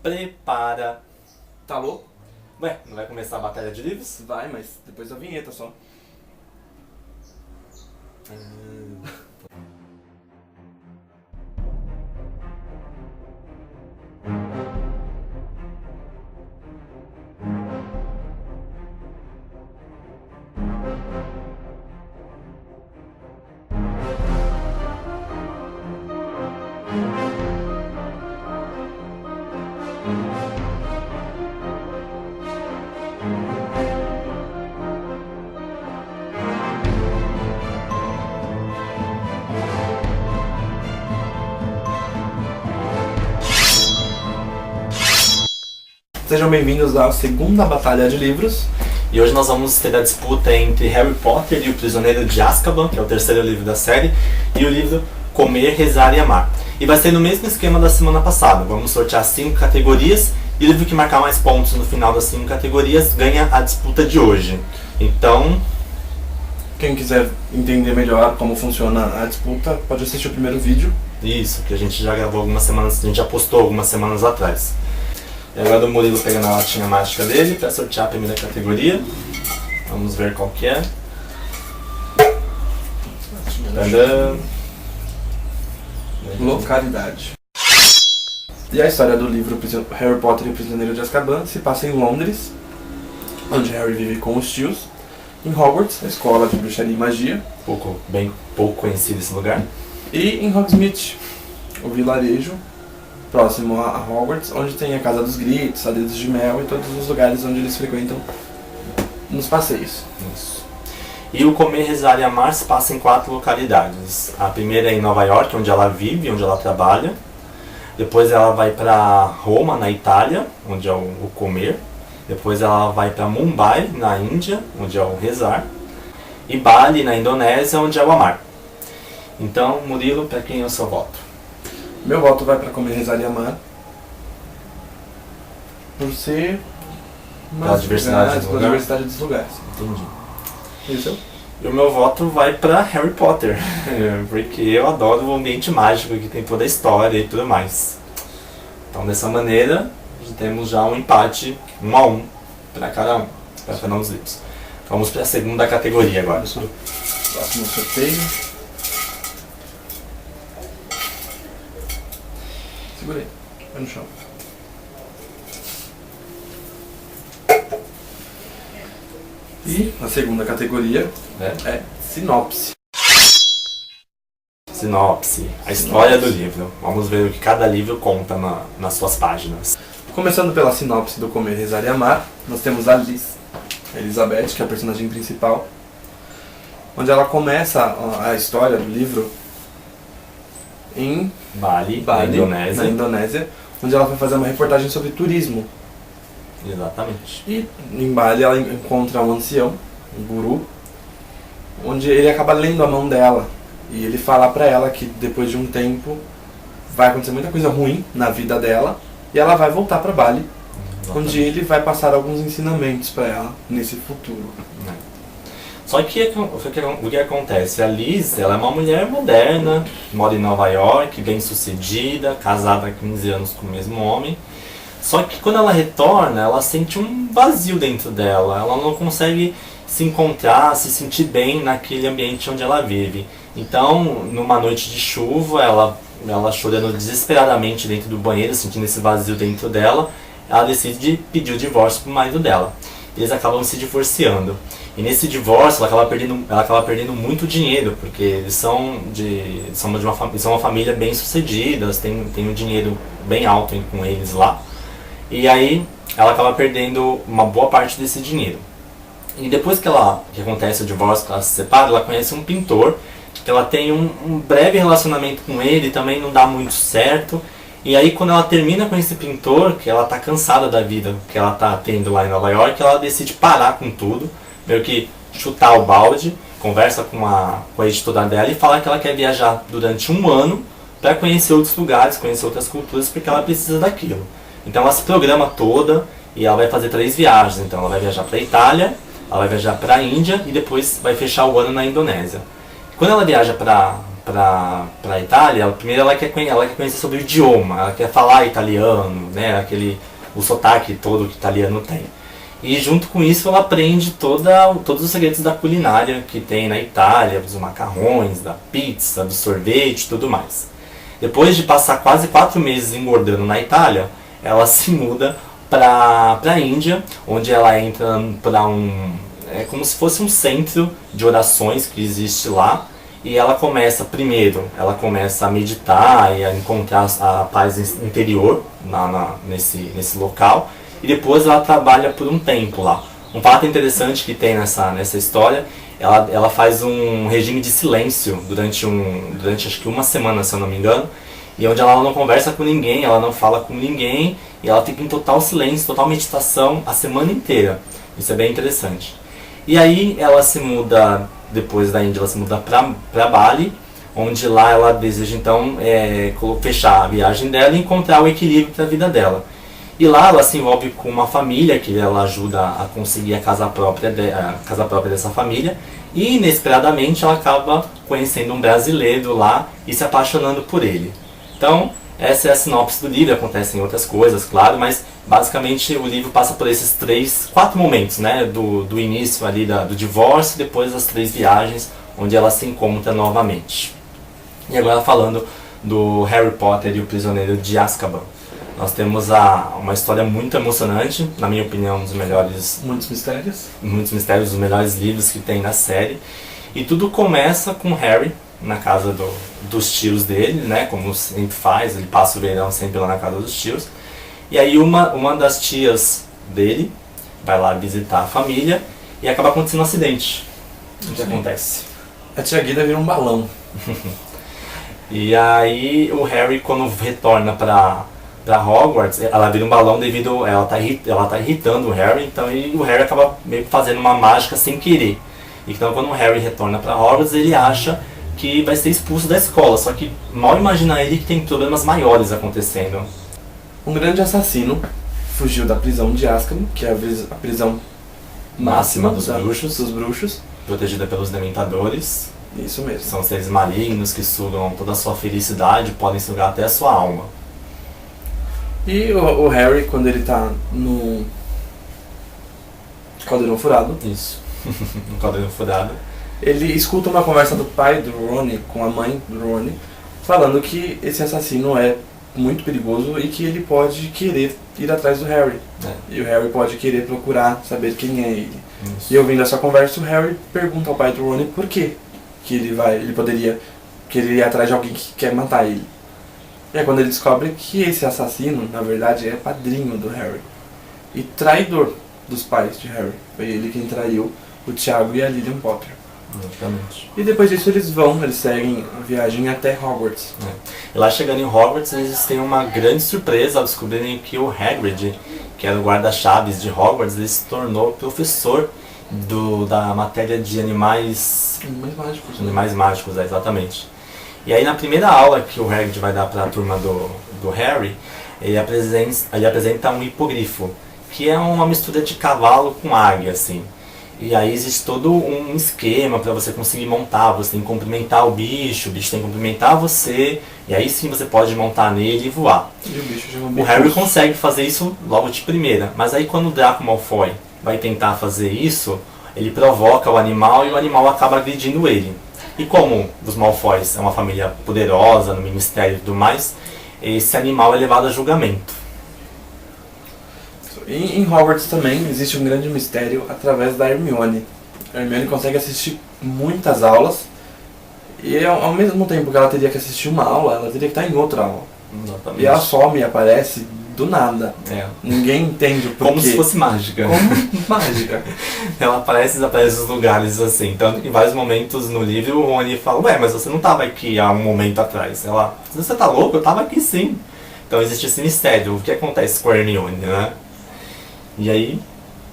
Prepara. Tá louco? Ué, não vai começar a batalha de livros? Vai, mas depois da vinheta só. Sejam bem-vindos à segunda batalha de livros. E hoje nós vamos ter a disputa entre Harry Potter e o Prisioneiro de Azkaban, que é o terceiro livro da série, e o livro Comer, Rezar e Amar. E vai ser no mesmo esquema da semana passada. Vamos sortear 5 categorias e o livro que marcar mais pontos no final das 5 categorias ganha a disputa de hoje. Então, Quem quiser entender melhor como funciona a disputa, pode assistir o primeiro vídeo. isso, que a gente já gravou algumas semanas, a gente já postou algumas semanas atrás. E agora o Murilo pegando a latinha mágica dele para sortear a primeira categoria. Vamos ver qual que é. Tadã. Localidade. E a história do livro Harry Potter e o Prisioneiro de Azkaban se passa em Londres, onde Harry vive com os tios, em Hogwarts, a escola de bruxaria e magia, Bem pouco conhecido esse lugar. e em Hogsmeade, o vilarejo próximo a Hogwarts, onde tem a Casa dos Gritos, a Dedos de Mel e todos os lugares onde eles frequentam nos passeios. Isso. E o Comer, Rezar e Amar se passa em 4 localidades. A primeira é em Nova York, onde ela vive, onde ela trabalha. Depois ela vai para Roma, na Itália, onde é o Comer. Depois ela vai para Mumbai, na Índia, onde é o Rezar. E Bali, na Indonésia, onde é o Amar. Então, Murilo, para quem é o seu voto? Meu voto vai para Comer, Rezar e Amar, por ser Pela diversidade do pela lugar? diversidade dos lugares. Entendi. E o seu? E o meu voto vai para Harry Potter, porque eu adoro o ambiente mágico que tem toda a história e tudo mais. Então, dessa maneira, temos já um empate 1 a 1 para cada um, para cada um dos livros. Vamos para a segunda categoria agora. Próximo sorteio. Segurei. Vai no chão. E a segunda categoria é sinopse. Sinopse, a história do livro. Vamos ver o que cada livro conta nas suas páginas. Começando pela sinopse do Comer, Rezar e Amar, nós temos a Elizabeth, que é a personagem principal, onde ela começa a história do livro em Bali, na Indonésia, onde ela vai fazer uma reportagem sobre turismo. Exatamente. E em Bali ela encontra um ancião, um guru, onde ele acaba lendo a mão dela. E ele fala pra ela que depois de um tempo vai acontecer muita coisa ruim na vida dela e ela vai voltar pra Bali, onde ele vai passar alguns ensinamentos pra ela nesse futuro. Só que o que acontece? A Liz, ela é uma mulher moderna, mora em Nova York, bem sucedida, casada há 15 anos com o mesmo homem. Só que quando ela retorna, ela sente um vazio dentro dela. Ela não consegue se encontrar, se sentir bem naquele ambiente onde ela vive. Então, numa noite de chuva, ela chorando desesperadamente dentro do banheiro, sentindo esse vazio dentro dela, ela decide pedir o divórcio pro marido dela. Eles acabam se divorciando. E nesse divórcio ela acaba perdendo muito dinheiro, porque eles são uma família bem sucedida, tem um dinheiro bem alto com eles lá. E aí ela acaba perdendo uma boa parte desse dinheiro. E depois que acontece o divórcio, que ela se separa, ela conhece um pintor, que ela tem um breve relacionamento com ele, também não dá muito certo. E aí quando ela termina com esse pintor, que ela tá cansada da vida que ela tá tendo lá em Nova York, ela decide parar com tudo, meio que chutar o balde, conversa com a editora dela e fala que ela quer viajar durante 1 ano para conhecer outros lugares, conhecer outras culturas, porque ela precisa daquilo. Então ela se programa toda e ela vai fazer 3 viagens. Então ela vai viajar para a Itália, ela vai viajar para a Índia e depois vai fechar o ano na Indonésia. Quando ela viaja para pra Itália, primeiro ela quer conhecer sobre o idioma, ela quer falar italiano, né, o sotaque todo que o italiano tem. E junto com isso ela aprende todos os segredos da culinária que tem na Itália, dos macarrões, da pizza, do sorvete e tudo mais. Depois de passar quase 4 meses engordando na Itália, ela se muda para a Índia, onde ela entra para é como se fosse um centro de orações que existe lá, e ela começa a meditar e a encontrar a paz interior nesse local, e depois ela trabalha por um tempo lá. Um fato interessante que tem nessa história, ela faz um regime de silêncio durante acho que uma semana, se eu não me engano, e onde ela não conversa com ninguém, ela não fala com ninguém, e ela fica em total silêncio, total meditação a semana inteira. Isso é bem interessante. E aí ela se muda, depois da Índia, ela se muda para Bali, onde lá ela deseja então fechar a viagem dela e encontrar o equilíbrio para a vida dela. E lá ela se envolve com uma família que ela ajuda a conseguir a casa própria dessa família, e inesperadamente ela acaba conhecendo um brasileiro lá e se apaixonando por ele. Então, essa é a sinopse do livro, acontecem outras coisas, claro, mas basicamente o livro passa por esses 4 momentos, né? Do início ali do divórcio, depois das 3 viagens, onde ela se encontra novamente. E agora falando do Harry Potter e o Prisioneiro de Azkaban. Nós temos uma história muito emocionante, na minha opinião, um dos melhores... Muitos mistérios, dos melhores livros que tem na série. E tudo começa com Harry na casa dos tios dele, né? Como sempre faz, ele passa o verão sempre lá na casa dos tios. E aí uma das tias dele vai lá visitar a família e acaba acontecendo um acidente. O que acontece? A tia Guida vira um balão. E aí o Harry, quando retorna pra Hogwarts, ela vira um balão devido... Ela tá irritando o Harry, então o Harry acaba meio que fazendo uma mágica sem querer. Então quando o Harry retorna pra Hogwarts, ele acha que vai ser expulso da escola, só que mal imagina ele que tem problemas maiores acontecendo. Um grande assassino fugiu da prisão de Azkaban, que é a prisão máxima dos bruxos. Protegida pelos dementadores. Isso mesmo. São seres malignos que sugam toda a sua felicidade, podem sugar até a sua alma. E o Harry, quando ele tá no Caldeirão Furado... Isso, no Caldeirão Furado. Ele escuta uma conversa do pai do Rony com a mãe do Rony, falando que esse assassino é muito perigoso e que ele pode querer ir atrás do Harry. E o Harry pode querer procurar saber quem é ele. Isso. E ouvindo essa conversa, o Harry pergunta ao pai do Rony por que ele poderia querer ir atrás de alguém que quer matar ele. E é quando ele descobre que esse assassino, na verdade, é padrinho do Harry. E traidor dos pais de Harry. Foi ele quem traiu o Tiago e a Lilian Potter. Exatamente. E depois disso eles seguem a viagem até Hogwarts. E lá chegando em Hogwarts, eles têm uma grande surpresa ao descobrirem que o Hagrid, que era o guarda-chaves de Hogwarts, ele se tornou professor da matéria de animais mágicos. Animais mágicos, exatamente. E aí na primeira aula que o Hagrid vai dar para a turma do Harry, ele apresenta um hipogrifo, que é uma mistura de cavalo com águia, assim. E aí existe todo um esquema para você conseguir montar, você tem que cumprimentar o bicho tem que cumprimentar você, e aí sim você pode montar nele e voar. E o bicho chama O Harry consegue fazer isso logo de primeira, mas aí quando o Draco Malfoy vai tentar fazer isso, ele provoca o animal e o animal acaba agredindo ele. E como os Malfoys é uma família poderosa no ministério e tudo mais, esse animal é levado a julgamento. Em Hogwarts também existe um grande mistério através da Hermione. A Hermione consegue assistir muitas aulas e ao mesmo tempo que ela teria que assistir uma aula, ela teria que estar em outra aula. Exatamente. E ela some e aparece do nada. Ninguém entende o porquê. Como se fosse mágica. Como mágica. Ela aparece e desaparece nos lugares assim. Tanto que em vários momentos no livro o Rony fala: ué, mas você não estava aqui há um momento atrás. Ela: você tá louco? Eu estava aqui sim. Então existe esse mistério. O que acontece com a Hermione, né? E aí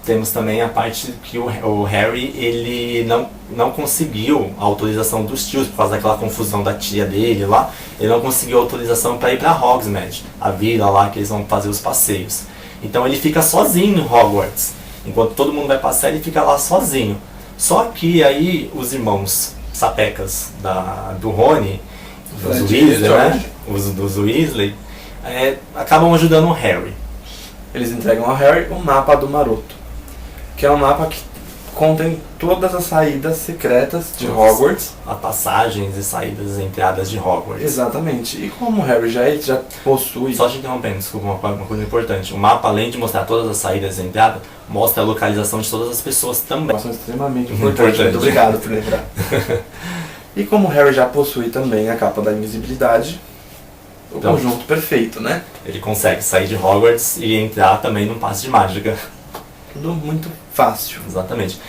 temos também a parte que o Harry ele não conseguiu a autorização dos tios por causa daquela confusão da tia dele lá. Ele não conseguiu a autorização para ir para Hogsmeade, a vila lá que eles vão fazer os passeios. Então ele fica sozinho em Hogwarts. Enquanto todo mundo vai passear, ele fica lá sozinho. Só que aí os irmãos sapecas do Rony, dos Fred Weasley, né? George. Os dos Weasley, acabam ajudando o Harry. Eles entregam ao Harry o mapa do Maroto, que é um mapa que contém todas as saídas secretas de Hogwarts. As passagens e saídas e entradas de Hogwarts. Exatamente. E como o Harry já possui... Só te interrompendo, desculpa, uma coisa importante. O mapa, além de mostrar todas as saídas e entradas, mostra a localização de todas as pessoas também. Informação extremamente importante. Muito obrigado por lembrar. E como o Harry já possui também a capa da invisibilidade, o Então, conjunto perfeito, né? Ele consegue sair de Hogwarts e entrar também num passe de mágica. Tudo muito fácil. Exatamente.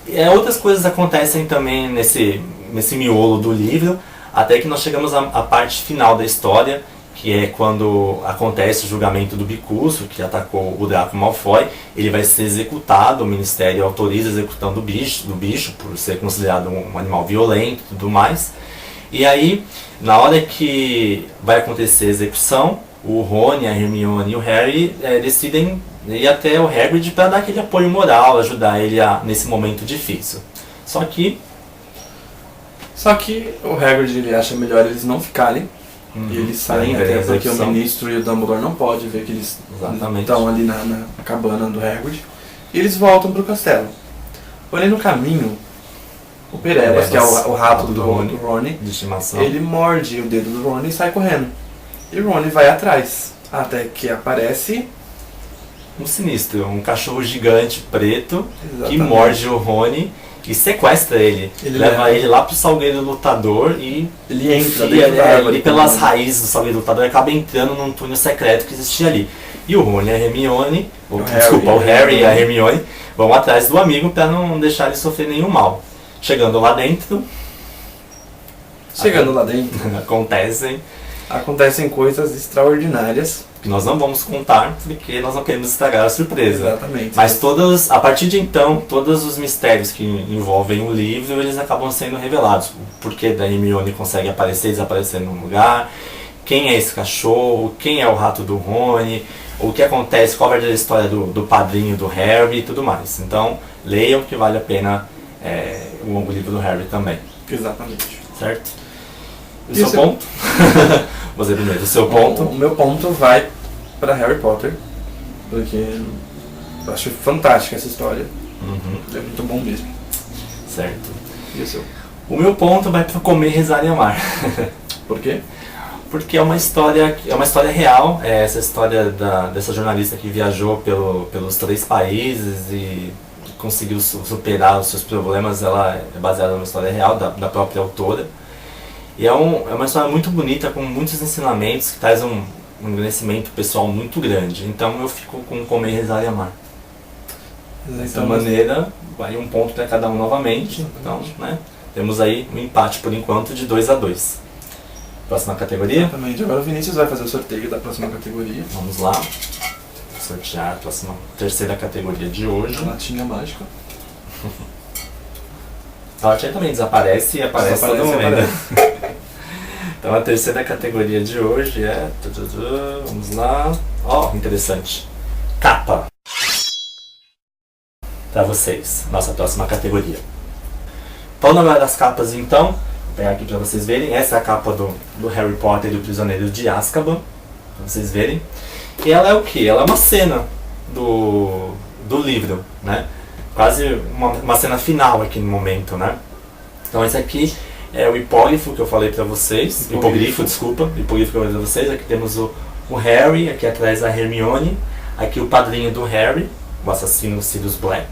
E outras coisas acontecem também nesse miolo do livro, até que nós chegamos à parte final da história, que é quando acontece o julgamento do Bicurso, que atacou o Draco Malfoy. Ele vai ser executado, o Ministério autoriza a execução do bicho por ser considerado um animal violento e tudo mais. E aí, na hora que vai acontecer a execução, o Rony, a Hermione e o Harry decidem ir até o Hagrid para dar aquele apoio moral, ajudar ele nesse momento difícil. Só que o Hagrid ele acha melhor eles não ficarem. E eles saem Vai até haver porque o execução. ministro e o Dumbledore não podem ver que eles Exatamente. estão ali na cabana do Hagrid. E eles voltam pro castelo. Porém no caminho, o Perebas, que é o rato do Rony, de estimação. ele morde o dedo do Rony e sai correndo. E o Rony vai atrás, até que aparece... Um sinistro, um cachorro gigante preto que Exatamente. morde o Rony e sequestra ele. Ele leva leva ele lá pro Salgueiro Lutador e Ele entra enfia dentro da árvore. ele pelas raízes do Salgueiro Lutador e acaba entrando num túnel secreto que existia ali. E o Rony e a Hermione, o Harry e a Hermione vão atrás do amigo para não deixar ele sofrer nenhum mal. Chegando lá dentro, Chegando lá dentro, acontecem coisas extraordinárias. que nós não vamos contar porque nós não queremos estragar a surpresa. Exatamente. Mas a partir de então, todos os mistérios que envolvem o livro, eles acabam sendo revelados. O porquê da Hermione consegue aparecer e desaparecer num lugar, quem é esse cachorro, quem é o rato do Rony, o que acontece, qual a verdadeira história do padrinho do Harry e tudo mais. Então, leiam que vale a pena o livro do Harry também, Exatamente. certo? O E seu o seu- ponto? Você primeiro, o seu ponto? O meu ponto vai para Harry Potter, porque eu acho fantástica essa história. Uhum, É muito bom mesmo. certo. E o seu? O meu ponto vai para Comer, Rezar e Amar. Por quê? Porque é uma história real, essa história dessa jornalista que viajou pelos 3 países e conseguiu superar os seus problemas. Ela é baseada numa história real da própria autora. E é uma história muito bonita, com muitos ensinamentos, que traz um engrandecimento pessoal muito grande. Então eu fico com Comer, Rezar e Amar. Dessa maneira, vai um ponto para cada um novamente. Então, né, temos aí um empate por enquanto de 2-2. Próxima categoria? Exatamente. Agora o Vinícius vai fazer o sorteio da próxima categoria. Vamos lá. Sortear a terceira categoria de hoje. A latinha mágica. A latinha também desaparece e aparece todo mundo. Então a terceira categoria de hoje é... Vamos lá. Ó, interessante. Capa. Para vocês, nossa próxima categoria. Falando agora das capas então, vou pegar aqui para vocês verem. Essa é a capa do Harry Potter e o Prisioneiro de Azkaban, para vocês verem. E ela é o que? Ela é uma cena do livro, né? Quase uma cena final aqui no momento, né? Então esse aqui é o hipógrafo que eu falei pra vocês. Hipogrifo, desculpa. Hipogrifo que eu falei pra vocês. Aqui temos o Harry, aqui atrás a Hermione. Aqui o padrinho do Harry, o assassino Sirius Black.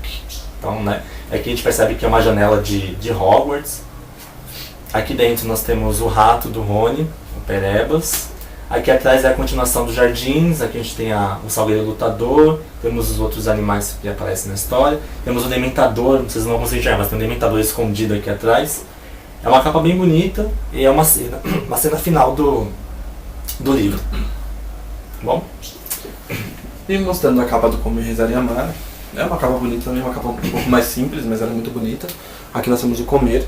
Então, né? Aqui a gente percebe que é uma janela de Hogwarts. Aqui dentro nós temos o rato do Rony, o Perebas. Aqui atrás é a continuação dos jardins, aqui a gente tem o Salgueiro Lutador, temos os outros animais que aparecem na história, temos o Dementador, vocês não vão conseguir enxergar, mas tem um Dementador escondido aqui atrás. É uma capa bem bonita e é uma cena final do livro. Bom? E mostrando a capa do Comer, Rezar e Amar. É uma capa bonita também, uma capa um pouco mais simples, mas ela é muito bonita. Aqui nós temos o Comer,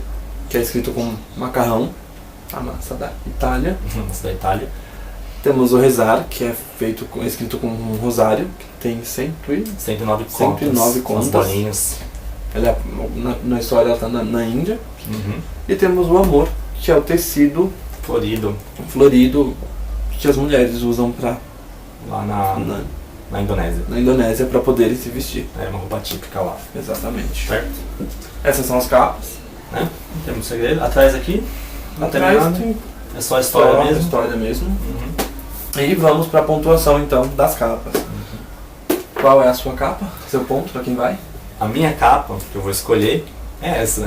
que é escrito com macarrão, a massa da Itália. Massa da Itália. Temos o Rezar, que é escrito com um rosário, que tem 109 contas. 109 contas. As bolinhas. Ela na história ela está na Índia, Uhum. E temos o amor, que é o tecido florido que as mulheres usam lá na Indonésia. na Indonésia para poderem se vestir. É uma roupa típica lá. Exatamente. Certo? Essas são as capas. Né? Temos um segredo. Atrás aqui, não tem Atrás nada. tem É só a história mesmo. História mesmo. Uhum. E vamos para a pontuação então das capas. Qual é a sua capa? Seu ponto para quem vai? A minha capa, que eu vou escolher, é essa.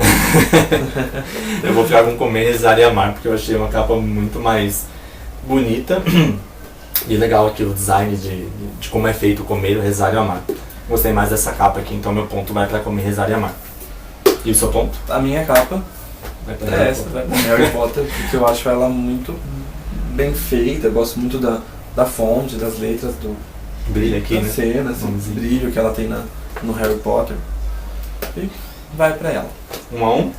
Eu vou ficar com Comer, Rezar e Amar, porque eu achei uma capa muito mais bonita. E legal aqui o design de como é feito o Comer, o Rezar e o Amar. Gostei mais dessa capa aqui, então meu ponto vai para Comer, Rezar e Amar. E o seu ponto? A minha capa Vai pra é Harry essa, Potter. vai pra Harry Potter, porque eu acho ela muito bem feita. Eu gosto muito da fonte, das letras, Brilha aqui, da né? cena, assim, Vamos ver. brilho que ela tem no Harry Potter. E vai pra ela. 1 a 1.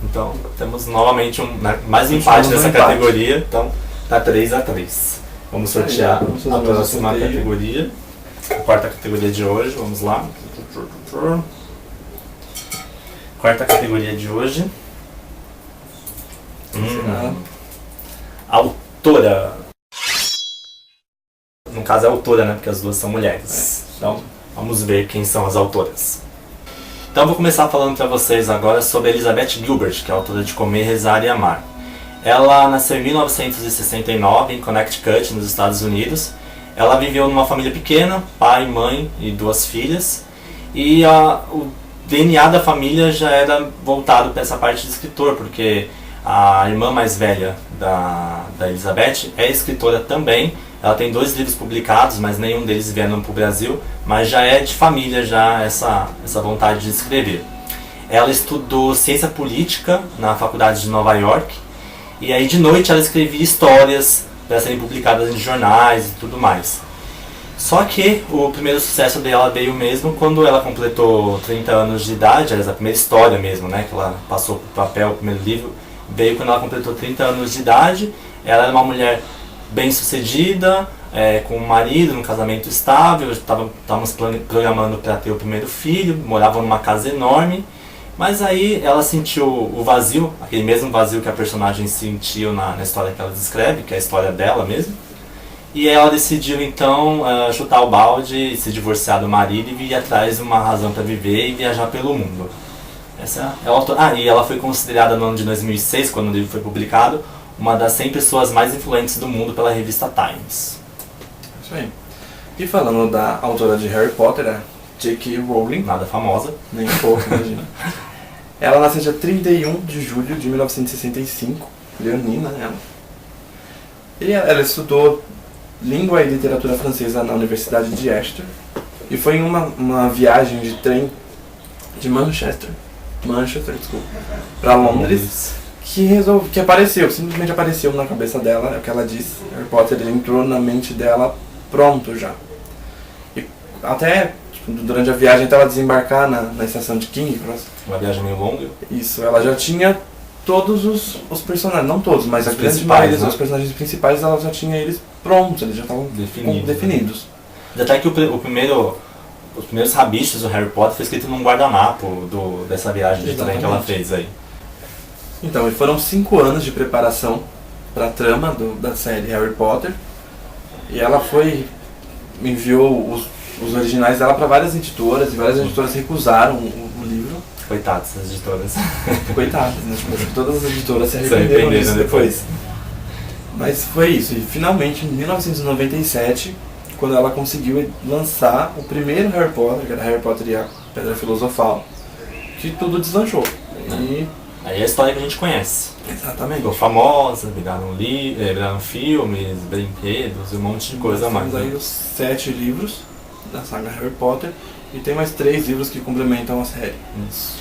Então temos novamente mais Continuamos empate no nessa empate. categoria. Então tá 3 a 3. Vamos sortear Vamos fazer a mais um próxima sorteio. categoria. A quarta categoria de hoje. Vamos lá. Quarta categoria de hoje. Será? Autora. No caso é autora, né? Porque as duas são mulheres. Então vamos ver quem são as autoras. Então eu vou começar falando para vocês agora sobre Elizabeth Gilbert, que é a autora de Comer, Rezar e Amar. Ela nasceu em 1969 em Connecticut, nos Estados Unidos. Ela viveu numa família pequena, pai, mãe e 2 filhas. E o DNA da família já era voltado para essa parte de escritor, porque a irmã mais velha da Elizabeth é escritora também. Ela tem 2 livros publicados, mas nenhum deles vieram para o Brasil, mas já é de família já essa vontade de escrever. Ela estudou ciência política na faculdade de Nova York, e aí de noite ela escrevia histórias para serem publicadas em jornais e tudo mais. Só que o primeiro sucesso dela veio mesmo quando ela completou 30 anos de idade, aliás, a primeira história mesmo, né, que ela passou para o papel, o primeiro livro, veio quando ela completou 30 anos de idade. Ela era uma mulher bem sucedida, com um marido, num casamento estável, estávamos programando para ter o primeiro filho, moravam numa casa enorme, mas aí ela sentiu o vazio, aquele mesmo vazio que a personagem sentiu na história que ela descreve, que é a história dela mesmo, e ela decidiu então chutar o balde, se divorciar do marido e vir atrás de uma razão para viver e viajar pelo mundo. Essa é a autora. E ela foi considerada no ano de 2006, quando o livro foi publicado, uma das 100 pessoas mais influentes do mundo pela revista Times. Isso aí. E falando da autora de Harry Potter, a J.K. Rowling, Nada famosa. nem um pouco, imagina. Ela nasceu dia 31 de julho de 1965, leonina ela. E ela estudou língua e literatura francesa na Universidade de Exeter, e foi em uma viagem de trem de Manchester, desculpa, para Londres, que apareceu, simplesmente apareceu na cabeça dela, é o que ela disse. Harry Potter, ele entrou na mente dela pronto já. E até durante a viagem, até ela desembarcar na estação de King Cross, Uma viagem meio longa. isso, ela já tinha todos os personagens, não todos, mas Os a grande principais, maioria né? dos personagens principais, ela já tinha eles prontos, eles já estavam definidos. Até que os primeiros rabichos do Harry Potter foi escrito num guardanapo dessa viagem de trem que ela fez aí. Então, e foram 5 anos de preparação para a trama da série Harry Potter, e ela enviou os originais dela para várias editoras, e várias editoras recusaram o livro. Coitadas das editoras. Coitadas, né? Tipo, todas as editoras se Se arrependeram arrependeram disso depois. depois. Mas foi isso, e finalmente em 1997, quando ela conseguiu lançar o primeiro Harry Potter, que era Harry Potter e a Pedra Filosofal, que tudo deslanchou. E Aí é a história que a gente conhece. exatamente. Ficou famosa, viraram filmes, brinquedos e um monte de coisa a mais. Temos aí Né? os 7 livros da saga Harry Potter, e tem mais 3 livros que complementam a série. Isso.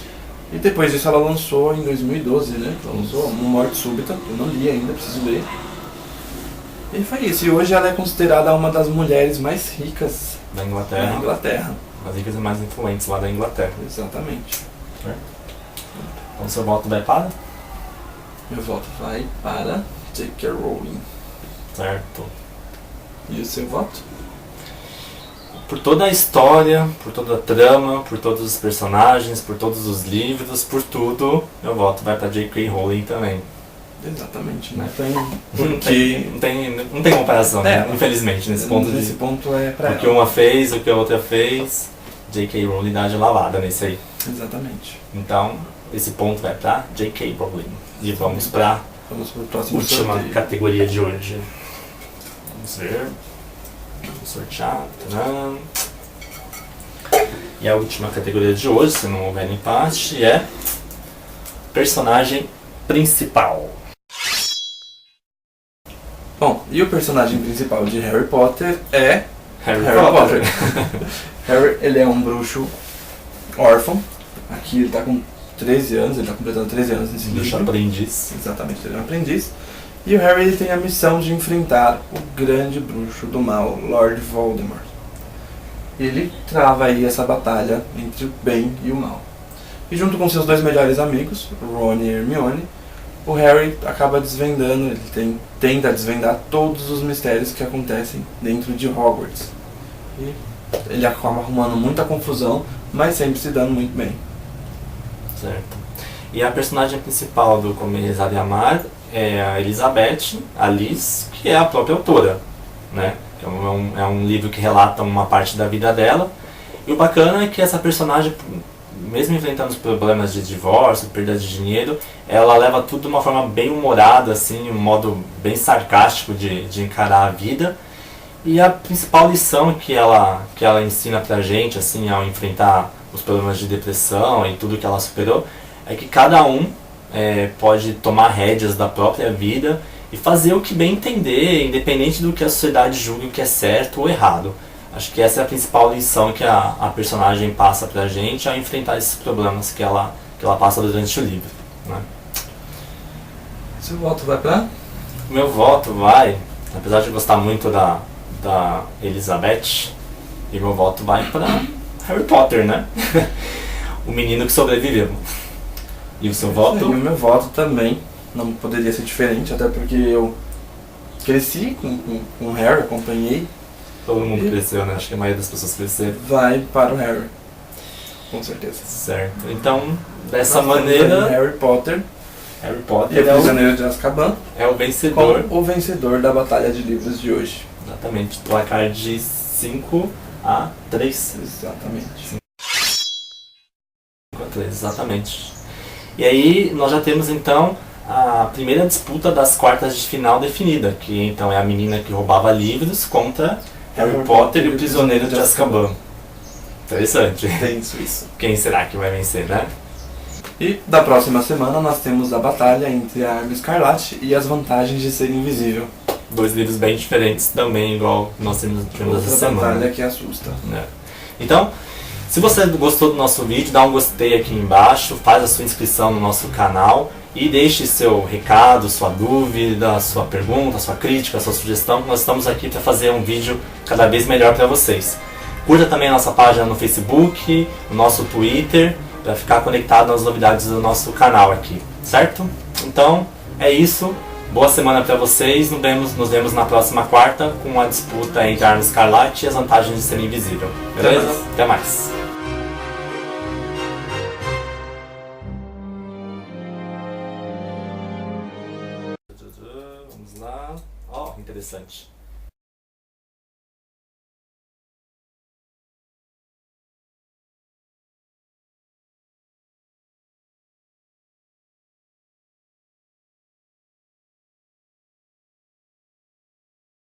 E depois disso ela lançou em 2012, né? Ela lançou Uma Morte Súbita, eu não li ainda, preciso ler. E foi isso, e hoje ela é considerada uma das mulheres mais ricas Da da Inglaterra. Inglaterra. As ricas e mais influentes lá da Inglaterra. Exatamente. Então seu voto vai para? Meu voto vai para J.K. Rowling. Certo. E o seu voto? O Por toda a história, por toda a trama, por todos os personagens, por todos os livros, por tudo, meu voto vai pra J.K. Rowling também. Exatamente, não tem Não tem comparação, né? É, infelizmente, nesse ponto. Nesse ponto é pra O que ela. uma fez, o que a outra fez, J.K. Rowling dá de lavada nesse aí. Exatamente. Então, esse ponto vai pra J.K. Rowling. E vamos pra Vamos pro próximo última sorteio. categoria de hoje. Vamos ver. Vamos sortear. Tcharam. E a última categoria de hoje, se não houver empate, é personagem principal. Bom, e o personagem principal de Harry Potter é Harry Harry Potter. Harry, ele é um bruxo órfão. Aqui ele tá com 13 anos, ele tá completando 13 anos nesse Bruxo livro. aprendiz. Exatamente, ele é um aprendiz. E o Harry ele tem a missão de enfrentar o grande bruxo do mal, Lord Voldemort. Ele trava aí essa batalha entre o bem e o mal. E junto com seus dois melhores amigos, Ron e Hermione, o Harry acaba desvendando, ele tenta desvendar todos os mistérios que acontecem dentro de Hogwarts. E ele acaba arrumando muita confusão, mas sempre se dando muito bem. Certo. E a personagem principal do Como Rezar e Amar é a Elizabeth, a Liz, que é a própria autora, né? É um livro que relata uma parte da vida dela. E o bacana é que essa personagem, mesmo enfrentando os problemas de divórcio, perda de dinheiro, ela leva tudo de uma forma bem humorada, assim, um modo bem sarcástico de encarar a vida. E a principal lição que ela ensina pra gente, assim, ao enfrentar os problemas de depressão e tudo que ela superou, é que cada um pode tomar rédeas da própria vida e fazer o que bem entender, independente do que a sociedade julgue o que é certo ou errado. Acho que essa é a principal lição que a personagem passa pra gente ao enfrentar esses problemas que ela passa durante o livro, né? Seu voto vai pra? O meu voto vai, apesar de gostar muito da Elizabeth, e meu voto vai pra Harry Potter, né? O menino que sobreviveu. E o seu voto? E o meu voto também não poderia ser diferente, até porque eu cresci com o Harry, acompanhei. Todo mundo cresceu, né? Acho que a maioria das pessoas cresceram. Vai para o Harry, com certeza. Certo. Então, dessa Nós temos aí maneira, Harry Potter Harry e Potter o Prisioneiro de Azkaban é o vencedor. como o vencedor da batalha de livros de hoje. Exatamente. Placar de 5-3. Exatamente. 5-3, exatamente. E aí, nós já temos então a primeira disputa das quartas de final definida, que então é a menina que roubava livros contra Harry Potter e o Prisioneiro de Azkaban. Interessante. Tenso isso. Quem será que vai vencer, né? E da próxima semana nós temos a batalha entre a Arma Escarlate e as vantagens de ser invisível. Dois livros bem diferentes também, igual nós tivemos essa Outra semana. batalha que assusta. Né? Então, se você gostou do nosso vídeo, dá um gostei aqui embaixo, faz a sua inscrição no nosso canal e deixe seu recado, sua dúvida, sua pergunta, sua crítica, sua sugestão. Nós estamos aqui para fazer um vídeo cada vez melhor para vocês. Curta também a nossa página no Facebook, no nosso Twitter, para ficar conectado nas novidades do nosso canal aqui, certo? Então, é isso. Boa semana para vocês. Nos vemos na próxima quarta com a disputa entre a Arma Escarlate e as vantagens de ser invisível. Beleza? Até mais. Vamos lá. Ó, interessante.